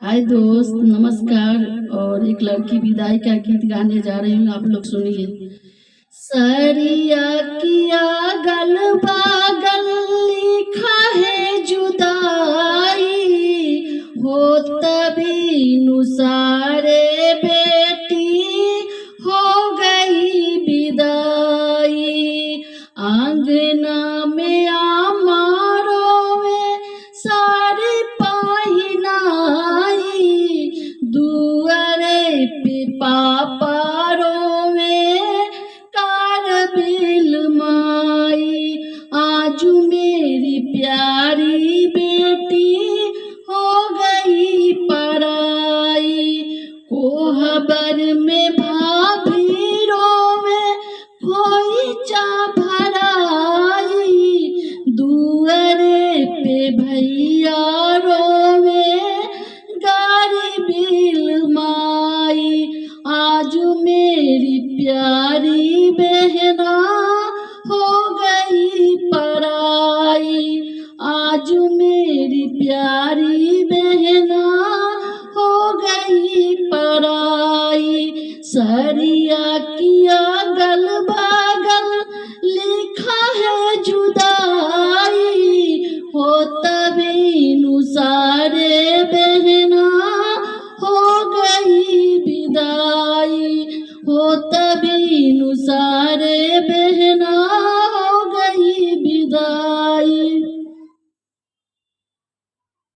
हाय दोस्त, नमस्कार। और एक लड़की विदाई का गीत गाने जा रही हूँ, आप लोग सुनिए। सरिया किया गल बागल लिखा है जुदाई, हो तभी नुसारे बेटी हो गई विदाई। आंगना में आमारो में सारे पहिनाई, दुआरे पे पापारो में कारबिल माई। आज मेरी प्यारी बेटी हो गई पराई, कोहबर में भाभी रोवे कोई चा भराई, दुआरे पे भैया रोवे कारबिल माई। आज मेरी प्यारी बहना हो गई पराई, आज मेरी प्यारी बहना हो गई पराई। सरी